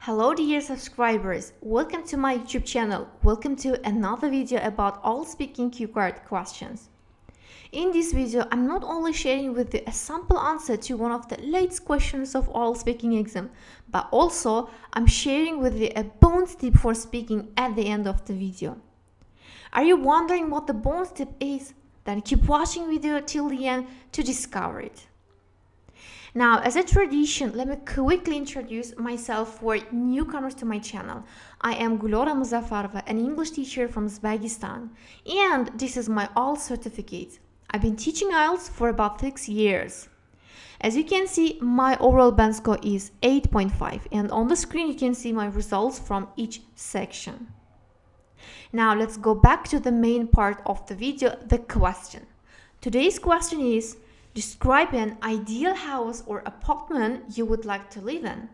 Hello dear subscribers, welcome to my YouTube channel. Welcome to another video about IELTS Speaking cue card questions. In this video, I'm not only sharing with you a sample answer to one of the latest questions of IELTS Speaking exam, but also I'm sharing with you a bonus tip for speaking at the end of the video. Are you wondering what the bonus tip is? Then keep watching video till the end to discover it. Now, as a tradition, let me quickly introduce myself for newcomers to my channel. I am Gulora Muzaffarova, an English teacher from Uzbekistan, and this is my IELTS certificate. I've been teaching IELTS for about 6 years. As you can see, my overall band score is 8.5, and on the screen you can see my results from each section. Now, let's go back to the main part of the video, the question. Today's question is, describe an ideal house or apartment you would like to live in.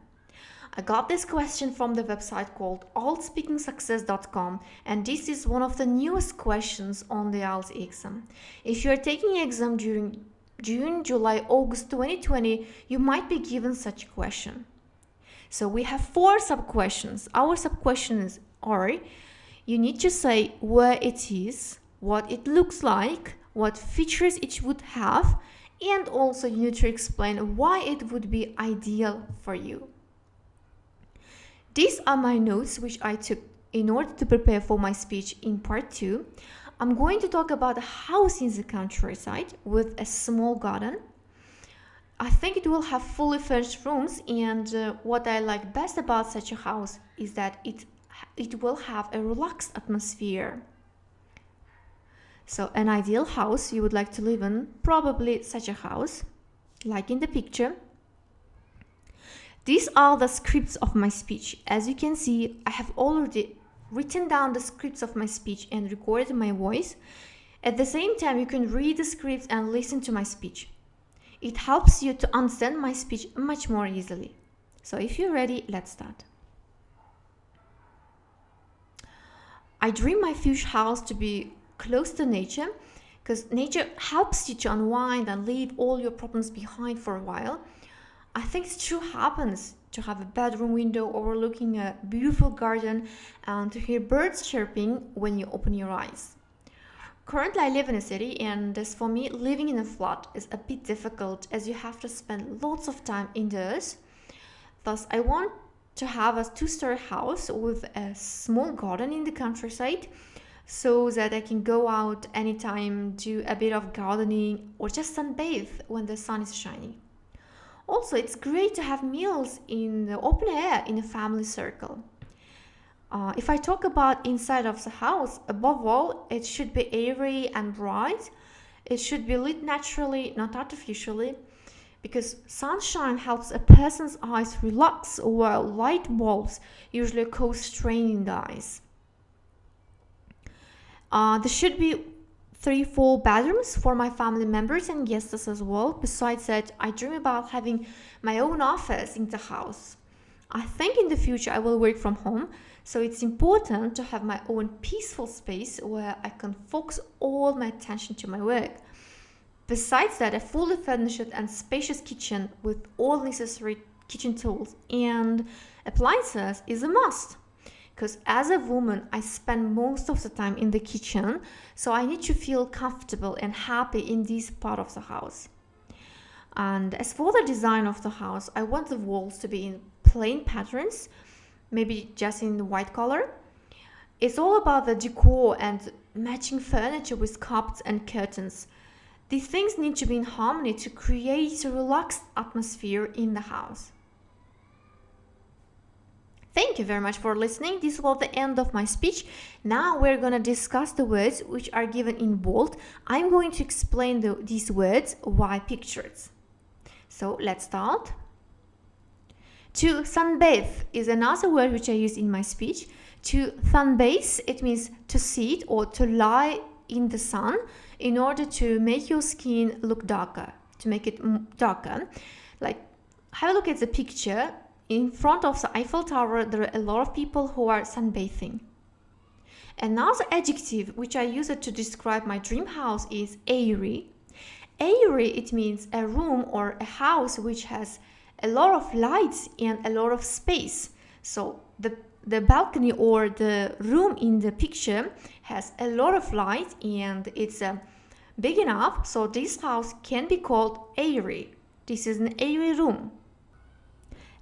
I got this question from the website called IELTSSpeakingSuccess.com, and this is one of the newest questions on the IELTS exam. If you are taking exam during June, July, August 2020, you might be given such a question. So we have 4 sub-questions. Our sub-questions are, you need to say where it is, what it looks like, what features it would have, and also you need to explain why it would be ideal for you. These are my notes which I took in order to prepare for my speech in part 2. I'm going to talk about a house in the countryside with a small garden. I think it will have fully furnished rooms, and what I like best about such a house is that it will have a relaxed atmosphere. So an ideal house you would like to live in, probably such a house, like in the picture. These are the scripts of my speech. As you can see, I have already written down the scripts of my speech and recorded my voice. At the same time, you can read the scripts and listen to my speech. It helps you to understand my speech much more easily. So if you're ready, let's start. I dream my future house to be close to nature, because nature helps you to unwind and leave all your problems behind for a while. I think it true happens to have a bedroom window overlooking a beautiful garden and to hear birds chirping when you open your eyes. Currently I live in a city, and as for me, living in a flat is a bit difficult as you have to spend lots of time indoors. Thus, I want to have a 2-story house with a small garden in the countryside, so that I can go out anytime, do a bit of gardening, or just sunbathe when the sun is shining. Also, it's great to have meals in the open air in a family circle. If I talk about inside of the house, above all, it should be airy and bright. It should be lit naturally, not artificially, because sunshine helps a person's eyes relax, while light bulbs usually cause strain in the eyes. There should be 3-4 bedrooms for my family members and guests as well. Besides that, I dream about having my own office in the house. I think in the future I will work from home, so it's important to have my own peaceful space where I can focus all my attention to my work. Besides that, a fully furnished and spacious kitchen with all necessary kitchen tools and appliances is a must. Because as a woman, I spend most of the time in the kitchen, so I need to feel comfortable and happy in this part of the house. And as for the design of the house, I want the walls to be in plain patterns, maybe just in white color. It's all about the decor and matching furniture with carpets and curtains. These things need to be in harmony to create a relaxed atmosphere in the house. Thank you very much for listening. This was the end of my speech. Now we're going to discuss the words which are given in bold. I'm going to explain these words via pictures. So let's start. To sunbathe is another word which I use in my speech. To sunbathe, it means to sit or to lie in the sun in order to make your skin look darker, to make it darker. Like, have a look at the picture. In front of the Eiffel Tower, there are a lot of people who are sunbathing. Another adjective which I use to describe my dream house is airy. Airy, it means a room or a house which has a lot of lights and a lot of space. So the balcony or the room in the picture has a lot of light and it's big enough, so this house can be called airy. This is an airy room.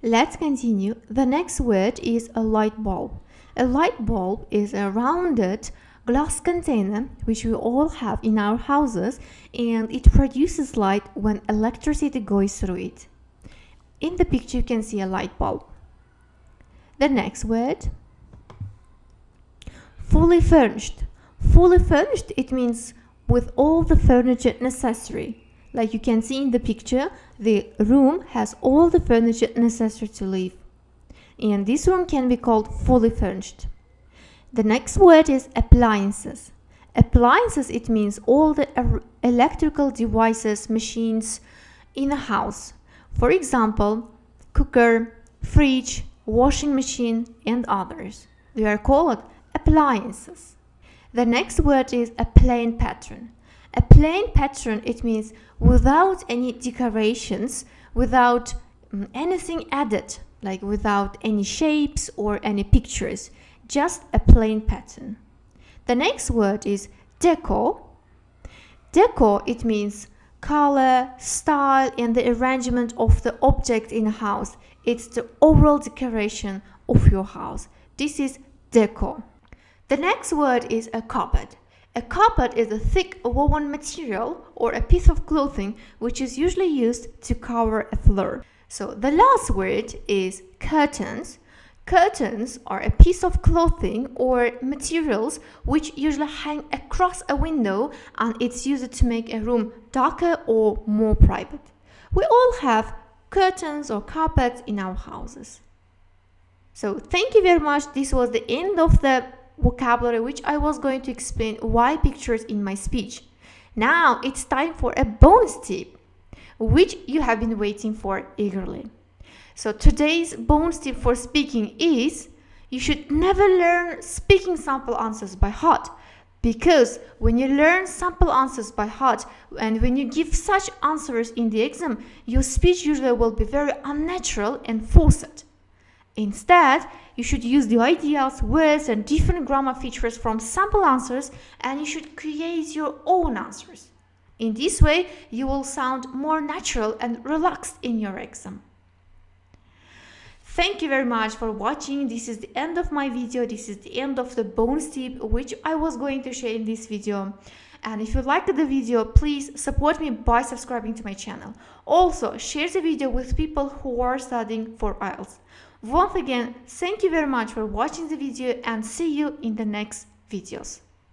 Let's continue. The next word is a light bulb. A light bulb is a rounded glass container which we all have in our houses, and it produces light when electricity goes through it. In the picture you can see a light bulb. The next word, fully furnished. Fully furnished, it means with all the furniture necessary. Like you can see in the picture, the room has all the furniture necessary to live. And this room can be called fully furnished. The next word is appliances. Appliances, it means all the electrical devices, machines in a house. For example, cooker, fridge, washing machine, and others. They are called appliances. The next word is a plain pattern. A plain pattern, it means without any decorations, without anything added, like without any shapes or any pictures, just a plain pattern. The next word is deco. Deco, it means color, style, and the arrangement of the object in a house. It's the overall decoration of your house. This is deco. The next word is a carpet. A carpet is a thick woven material or a piece of clothing which is usually used to cover a floor. So the last word is curtains. Curtains are a piece of clothing or materials which usually hang across a window, and it's used to make a room darker or more private. We all have curtains or carpets in our houses. So thank you very much. This was the end of the vocabulary which I was going to explain why pictures in my speech. Now it's time for a bonus tip which you have been waiting for eagerly. So today's bonus tip for speaking is you should never learn speaking sample answers by heart, because when you learn sample answers by heart and when you give such answers in the exam, your speech usually will be very unnatural and forced. Instead, you should use the ideas, words, and different grammar features from sample answers, and you should create your own answers. In this way, you will sound more natural and relaxed in your exam. Thank you very much for watching. This is the end of my video. This is the end of the bonus tip which I was going to share in this video. And if you liked the video, please support me by subscribing to my channel. Also, share the video with people who are studying for IELTS. Once again, thank you very much for watching the video, and see you in the next videos.